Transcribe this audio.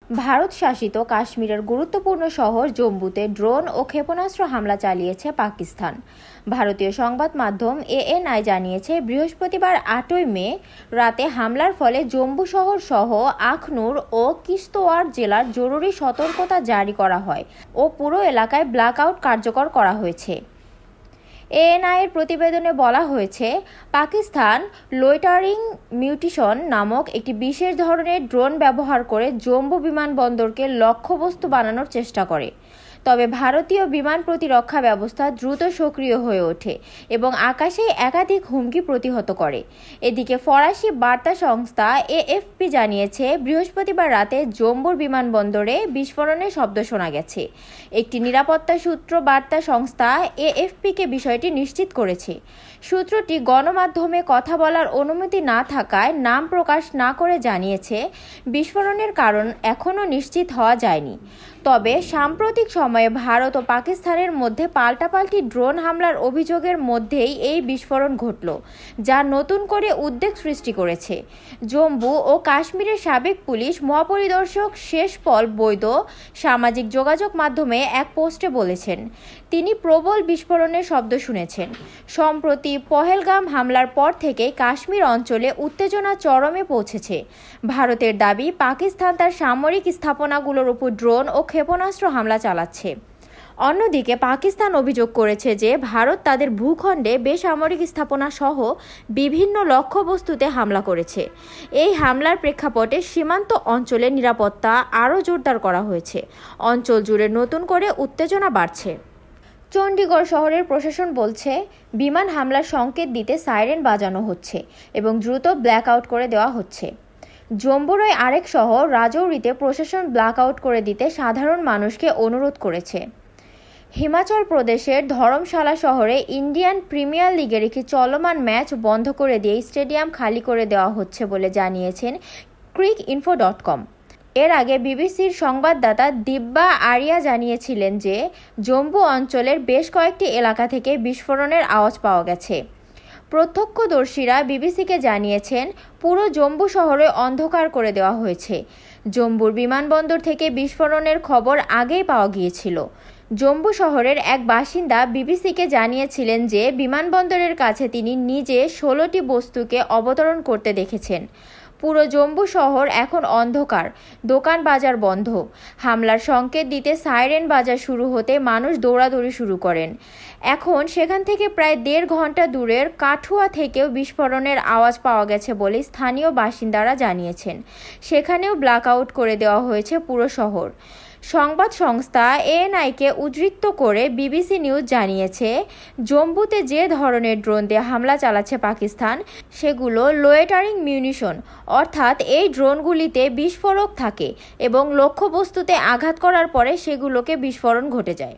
ভারত শাসিত কাশ্মীরের গুরুত্বপূর্ণ শহর জম্মুতে ড্রোন ও ক্ষেপণাস্ত্র হামলা চালিয়েছে পাকিস্তান। ভারতীয় সংবাদ মাধ্যম এএনআই জানিয়েছে, বৃহস্পতিবার ৮ই মে রাতে হামলার ফলে জম্মু শহর সহ আখনুর ও কিশ্তওয়ার জেলার জরুরি সতর্কতা জারি করা হয় ও পুরো এলাকায় ব্ল্যাকআউট কার্যকর করা হয়েছে। এএনআইয়ের প্রতিবেদনে বলা হয়েছে, পাকিস্তান লোইটারিং মিউনিশন নামক একটি বিশেষ ধরনের ড্রোন ব্যবহার করে জম্মু বিমানবন্দরকে লক্ষ্যবস্তু বানানোর চেষ্টা করে। তবে ভারতীয় বিমান প্রতিরক্ষা ব্যবস্থা দ্রুত সক্রিয় হয়ে ওঠে এবং আকাশে একাধিক হুমকি প্রতিহত করে। এদিকে ফরাসি বার্তা সংস্থা এএফপি জানিয়েছে, বৃহস্পতিবার রাতে জম্মুর বিমানবন্দরে বিস্ফোরণের শব্দ শোনা গেছে। একটি নিরাপত্তা সূত্র বার্তা সংস্থা এএফপিকে বিষয়টি নিশ্চিত করেছে। সূত্রটি গণমাধ্যমে কথা বলার অনুমতি না থাকায় নাম প্রকাশ না করে জানিয়েছে, বিস্ফোরণের কারণ এখনও নিশ্চিত হওয়া যায়নি। তবে সাম্প্রতিক সময়ে ভারত ও পাকিস্তানের মধ্যে পাল্টাপাল্টি ড্রোন হামলার অভিযোগের মধ্যেই এই বিস্ফোরণ ঘটল, যা নতুন করে উদ্বেগ সৃষ্টি করেছে। জম্মু ও কাশ্মীরের সাবেক পুলিশ মহাপরিদর্শক শেষপল বৈদ সামাজিক যোগাযোগ মাধ্যমে এক পোস্টে বলেছেন, তিনি প্রবল বিস্ফোরণের শব্দ শুনেছেন। সম্প্রতি পহেলগাম হামলার পর থেকে কাশ্মীর অঞ্চলে উত্তেজনা চরমে পৌঁছেছে। ভারতের দাবি, পাকিস্তান তার সামরিক স্থাপনাগুলোর উপর ড্রোন ও ক্ষেপণাস্ত্র হামলা চালাচ্ছে। অন্যদিকে পাকিস্তান অভিযোগ করেছে যে ভারত তাদের ভূখণ্ডে বেসামরিক স্থাপনা সহ বিভিন্ন লক্ষ্যবস্তুতে হামলা করেছে। এই হামলার প্রেক্ষাপটে সীমান্ত অঞ্চলের নিরাপত্তা আরও জোরদার করা হয়েছে। অঞ্চল জুড়ে নতুন করে উত্তেজনা বাড়ছে। চণ্ডীগড় শহরের প্রশাসন বলছে, বিমান হামলার সংকেত দিতে সাইরেন বাজানো হচ্ছে এবং দ্রুত ব্ল্যাকআউট করে দেওয়া হচ্ছে। জম্মুর আরেক শহর রাজৌরিতে প্রশাসন ব্ল্যাকআউট করে দিতে সাধারণ মানুষকে অনুরোধ করেছে। হিমাচল প্রদেশের ধর্মশালা শহরে ইন্ডিয়ান প্রিমিয়ার লিগের একটি চলমান ম্যাচ বন্ধ করে দিয়ে স্টেডিয়াম খালি করে দেওয়া হচ্ছে বলে জানিয়েছেন cricinfo.com। এর আগে বিবিসির সংবাদদাতা দিব্যা আরিয়া জানিয়েছিলেন যে জম্মু অঞ্চলের বেশ কয়েকটি এলাকা থেকে বিস্ফোরণের আওয়াজ পাওয়া গেছে। প্রত্যক্ষদর্শীরা বিবিসিকে জানিয়েছেন, পুরো জম্মু শহরে অন্ধকার করে দেওয়া হয়েছে। জম্মুর বিমানবন্দর থেকে বিস্ফোরণের খবর আগেই পাওয়া গিয়েছিল। জম্মু শহরের এক বাসিন্দা বিবিসিকে জানিয়েছিলেন যে বিমানবন্দরের কাছে তিনি নিজে 16টি বস্তুকে অবতরণ করতে দেখেছেন। পুরো জম্মু শহর এখন অন্ধকার, দোকান বাজার বন্ধ। হামলার সংকেত দিতে সাইরেন বাজা শুরু হতে মানুষ দৌড়াদৌড়ি শুরু করেন। এখন সেখান থেকে প্রায় 1.5 ঘন্টা দূরের কাঠুয়া থেকেও বিস্ফোরণের আওয়াজ পাওয়া গেছে বলে স্থানীয় বাসিন্দারা জানিয়েছেন। সেখানেও ব্ল্যাকআউট করে দেওয়া হয়েছে পুরো শহর। সংবাদ সংস্থা এএনআইকে উদ্ধৃত করে বিবিসি নিউজ জানিয়েছে, জম্মুতে যে ধরনের ড্রোন দিয়ে হামলা চালাচ্ছে পাকিস্তান, সেগুলো লোয়েটারিং মিউনিশন, অর্থাৎ এই ড্রোনগুলিতে বিস্ফোরক থাকে এবং লক্ষ্যবস্তুতে আঘাত করার পরে সেগুলোকে বিস্ফোরণ ঘটে যায়।